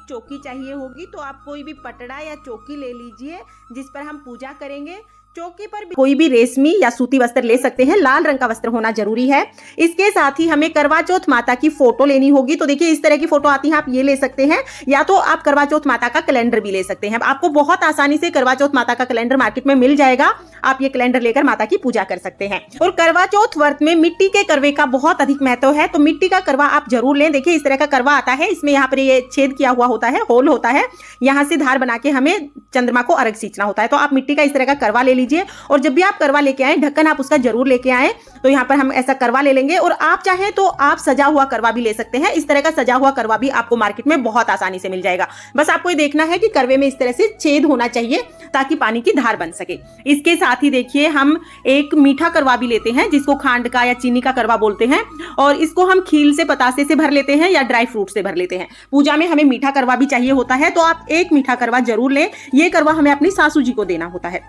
चौकी चाहिए होगी, तो आप कोई भी पटड़ा या चौकी ले लीजिए जिस पर हम पूजा करेंगे। चौकी पर कोई भी रेशमी या सूती वस्त्र ले सकते हैं, लाल रंग का वस्त्र होना जरूरी है। इसके साथ ही हमें करवा चौथ माता की फोटो लेनी होगी। तो देखिए इस तरह की फोटो आती है, आप ये ले सकते हैं, या तो आप करवा चौथ माता का कैलेंडर भी ले सकते हैं। आपको बहुत आसानी से करवा चौथ माता का कैलेंडर मार्केट में मिल जाएगा, आप ये कैलेंडर लेकर माता की पूजा कर सकते हैं। और करवा चौथ व्रत में मिट्टी के करवे का बहुत अधिक महत्व है, तो मिट्टी का करवा आप जरूर लें। देखिए इस तरह का करवा आता है, इसमें यहाँ पर ये छेद किया हुआ होता है, होल होता है, यहाँ से धार बना के हमें चंद्रमा को अर्घ सींचना होता है। तो आप मिट्टी का इस तरह का करवा ले लीजिए, और जब भी आप करवा लेके आए, ढक्कन आप उसका जरूर लेके आए। तो यहाँ पर हम ऐसा करवा ले लेंगे, और आप चाहें तो आप सजा हुआ करवा भी ले सकते हैं। इस तरह का सजा हुआ करवा भी आपको मार्केट में बहुत आसानी से मिल जाएगा। बस आपको ये देखना है कि करवे में इस तरह से छेद होना चाहिए ताकि पानी की धार बन सके। इसके साथ ही देखिए हम एक मीठा करवा भी लेते हैं, जिसको खांड का या चीनी का करवा बोलते हैं, और इसको हम खील से पतासे से भर लेते हैं या ड्राई फ्रूट से भर लेते हैं। पूजा में हमें मीठा करवा भी चाहिए होता है, तो आप एक मीठा करवा जरूर लें। ये करवा हमें अपनी सासू जी को देना होता है,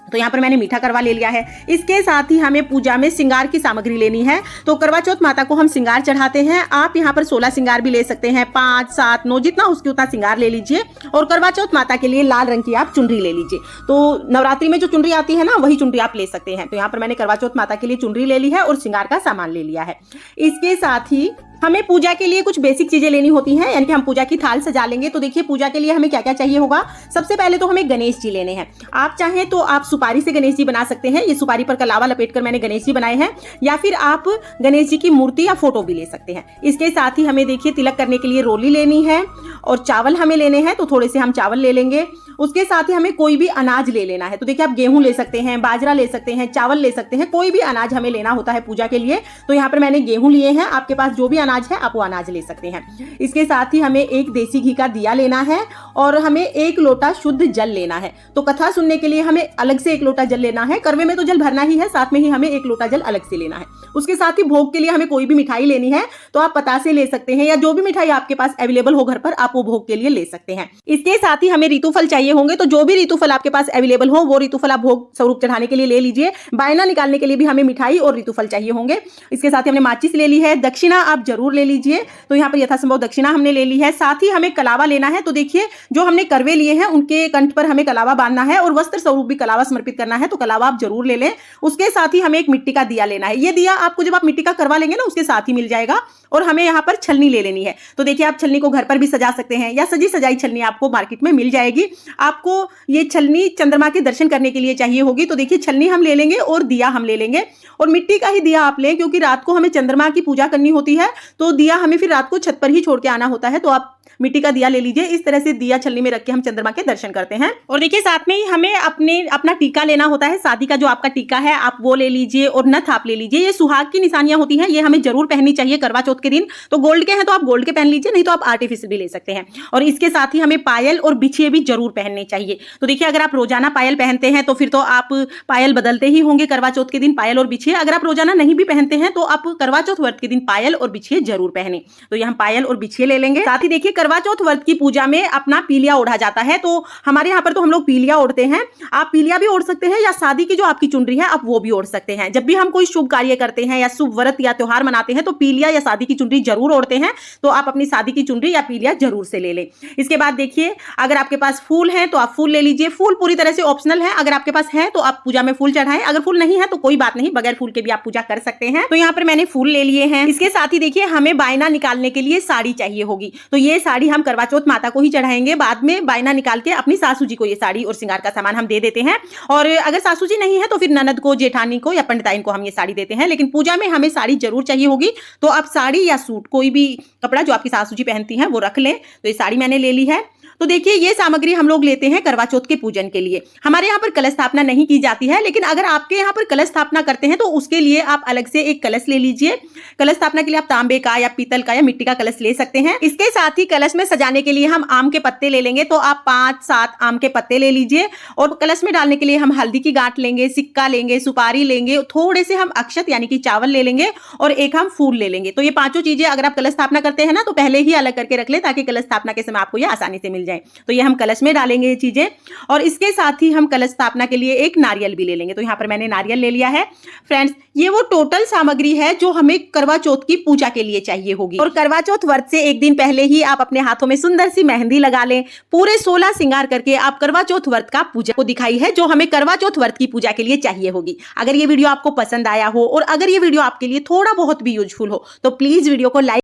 तो यहाँ पर मैंने मीठा करवा ले लिया है। इसके साथ ही हमें पूजा में श्रृंगार की सामग्री लेनी है। तो करवा चौथ माता को हम श्रृंगार चढ़ाते हैं। आप यहाँ पर 16 श्रृंगार भी ले सकते हैं, 5, 7, 9 जितना उसके उतना श्रृंगार ले लीजिए। और करवा चौथ माता के लिए लाल रंग की आप चुनरी ले लीजिए। तो नवरात्रि में जो चुनरी आती है ना, वही चुनरी आप ले सकते हैं। तो यहाँ पर मैंने करवा चौथ माता के लिए चुनरी ले ली है और श्रृंगार का सामान ले लिया है। इसके साथ ही हमें पूजा के लिए कुछ बेसिक चीजें लेनी होती हैं, यानी कि हम पूजा की थाल सजा लेंगे। तो देखिए पूजा के लिए हमें क्या क्या चाहिए होगा। सबसे पहले तो हमें गणेश जी लेने हैं। आप चाहें तो आप सुपारी से गणेश जी बना सकते हैं। ये सुपारी पर कलावा लपेटकर मैंने गणेश जी बनाए हैं, या फिर आप गणेश जी की मूर्ति या फोटो भी ले सकते हैं। इसके साथ ही हमें देखिए तिलक करने के लिए रोली लेनी है, और चावल हमें लेने हैं, तो थोड़े से हम चावल ले लेंगे। उसके साथ ही हमें कोई भी अनाज ले लेना है। तो देखिए आप गेहूं ले सकते हैं, बाजरा ले सकते हैं, चावल ले सकते हैं, कोई भी अनाज हमें लेना होता है पूजा के लिए। तो यहाँ पर मैंने गेहूं लिए हैं, आपके पास जो भी अनाज है आप वो अनाज ले सकते हैं। इसके साथ ही हमें एक देसी घी का दिया लेना है, और हमें 1 लोटा शुद्ध जल लेना है। तो कथा सुनने के लिए हमें अलग से 1 लोटा जल लेना है। करवे में तो जल भरना ही है, साथ में ही हमें 1 लोटा जल अलग से लेना है। उसके साथ ही भोग के लिए हमें कोई भी मिठाई लेनी है, तो आप पतासे ले सकते हैं, या जो भी मिठाई आपके पास अवेलेबल हो घर पर आप वो भोग के लिए ले सकते हैं। इसके साथ ही हमें ऋतुफल चाहिए होंगे, तो जो भी ऋतुफल आपके पास अवेलेबल हो वो ऋतुफल आप भोग स्वरूप चढ़ाने के लिए ले लीजिए। बायना निकालने के लिए भी हमें मिठाई और ऋतुफल चाहिए होंगे। इसके साथ ही हमने माचिस ले ली है। दक्षिणा आप जरूर ले लीजिए, तो यहाँ पर यथासंभव दक्षिणा हमने ले ली है। साथ ही हमें कलावा लेना है। तो देखिए जो हमने करवे लिए हैं उनके कंठ पर हमें कलावा बांधना है, और वस्त्र स्वरूप भी कलावा समर्पित करना है, तो कलावा आप जरूर ले लें। उसके साथ ही हमें एक मिट्टी का दिया लेना है। ये दिया आपको जब आप मिट्टी का करवा लेंगे ना उसके साथ ही मिल जाएगा। और हमें यहाँ पर छलनी ले लेनी है। तो देखिए आप छलनी को घर पर भी सजा सकते हैं, या सजी सजाई छलनी आपको मार्केट में मिल जाएगी। आपको ये छलनी चंद्रमा के दर्शन करने के लिए चाहिए होगी। तो देखिए छलनी हम ले लेंगे और दिया हम ले लेंगे, और मिट्टी का ही दिया आप लें, क्योंकि रात को हमें चंद्रमा की पूजा करनी होती है। तो दिया हमें फिर रात को छत पर ही छोड़ के आना होता है, तो आप मिट्टी का दिया ले लीजिए। इस तरह से दिया छलनी में रख के हम चंद्रमा के दर्शन करते हैं। और देखिए साथ में ही हमें अपना टीका लेना होता है। शादी का जो आपका टीका है आप वो ले लीजिए, और नथ आप ले लीजिए। ये सुहाग की निशानियां होती हैं, ये हमें जरूर पहननी चाहिए करवा चौथ के दिन। तो गोल्ड के हैं तो आप गोल्ड के पहन लीजिए, नहीं तो आप आर्टिफिशियल भी ले सकते हैं। और इसके साथ ही हमें पायल और बिछिए भी जरूर पहनने चाहिए। तो देखिए अगर आप रोजाना पायल पहनते हैं तो फिर तो आप पायल बदलते ही होंगे करवा चौथ के दिन, पायल और बिछिए। अगर आप रोजाना नहीं भी पहनते हैं तो आप करवा चौथ व्रत के दिन पायल और बिछिए जरूर पहने। तो यहाँ पायल और बिछिए ले लेंगे। साथ ही देखिए करवा चौथ व्रत की पूजा में अपना पीलिया ओढ़ा जाता है। तो हमारे यहाँ पर तो हम लोग पीलिया ओढ़ते हैं। आप पीलिया भी ओढ़ सकते हैं, या शादी की जो आपकी चुनरी है आप वो भी ओढ़ सकते हैं। जब भी हम कोई शुभ कार्य करते हैं या शुभ व्रत या त्योहार मनाते हैं तो पीलिया या शादी की चुनरी जरूर ओढ़ते हैं। तो आप अपनी शादी की चुनरी या पीलिया जरूर से ले लें। इसके बाद देखिए अगर आपके पास फूल है तो आप फूल ले लीजिए। फूल पूरी तरह से ऑप्शनल है, अगर आपके पास है तो आप पूजा में फूल चढ़ाएं, अगर फूल नहीं है तो कोई बात नहीं, बगैर फूल के भी आप पूजा कर सकते हैं। तो यहाँ पर मैंने फूल ले लिए हैं। इसके साथ ही देखिए हमें बायना निकालने के लिए साड़ी चाहिए होगी। तो ये साड़ी हम करवा चौथ माता को ही चढ़ाएंगे, बाद में बायना निकाल के अपनी सासू जी को ये साड़ी और श्रृंगार का सामान हम दे देते हैं। और अगर सासू जी नहीं है तो फिर ननद को, जेठानी को या पंडिताइन को हम ये साड़ी देते हैं। लेकिन पूजा में हमें साड़ी जरूर चाहिए होगी। तो आप साड़ी या सूट कोई भी कपड़ा जो आपकी सासू जी पहनती हैं वो रख लें। तो ये साड़ी मैंने ले ली है। तो देखिए ये सामग्री हम लोग लेते हैं करवा चौथ के पूजन के लिए। हमारे यहाँ पर कलश स्थापना नहीं की जाती है, लेकिन अगर आपके यहाँ पर कलश स्थापना करते हैं तो उसके लिए आप अलग से एक कलश ले लीजिए। कलश स्थापना के लिए आप तांबे का या पीतल का या मिट्टी का कलश ले सकते हैं। इसके साथ ही कलश में सजाने के लिए हम आम के पत्ते ले लेंगे। तो आप 5-7 आम के पत्ते ले लीजिए। और कलश में डालने के लिए हम हल्दी की गांठ लेंगे, सिक्का लेंगे, सुपारी लेंगे, थोड़े से हम अक्षत यानी कि चावल ले लेंगे, और एक हम फूल ले लेंगे। तो ये 5 चीजें अगर आप कलश स्थापना करते हैं ना तो पहले ही अलग करके रख ले, ताकि कलश स्थापना के समय आपको ये आसानी से मिल मिल जाए। तो ये हम कलश में डालेंगे ये चीजें, और इसके साथ ही हम कलश स्थापना के लिए एक नारियल भी ले लेंगे। तो यहाँ पर मैंने नारियल ले लिया है। फ्रेंड्स, ये वो टोटल सामग्री है जो हमें करवा चौथ की पूजा के लिए चाहिए होगी। और करवा चौथ व्रत से एक दिन पहले ही आप अपने हाथों में सुंदर सी मेहंदी लगा लें। पूरे 16 श्रृंगार करके आप करवा चौथ व्रत का पूजा को दिखाई है जो हमें करवा चौथ व्रत की पूजा के लिए चाहिए होगी। अगर ये वीडियो आपको पसंद आया हो और अगर ये वीडियो आपके लिए थोड़ा बहुत भी यूजफुल हो तो प्लीज वीडियो को लाइक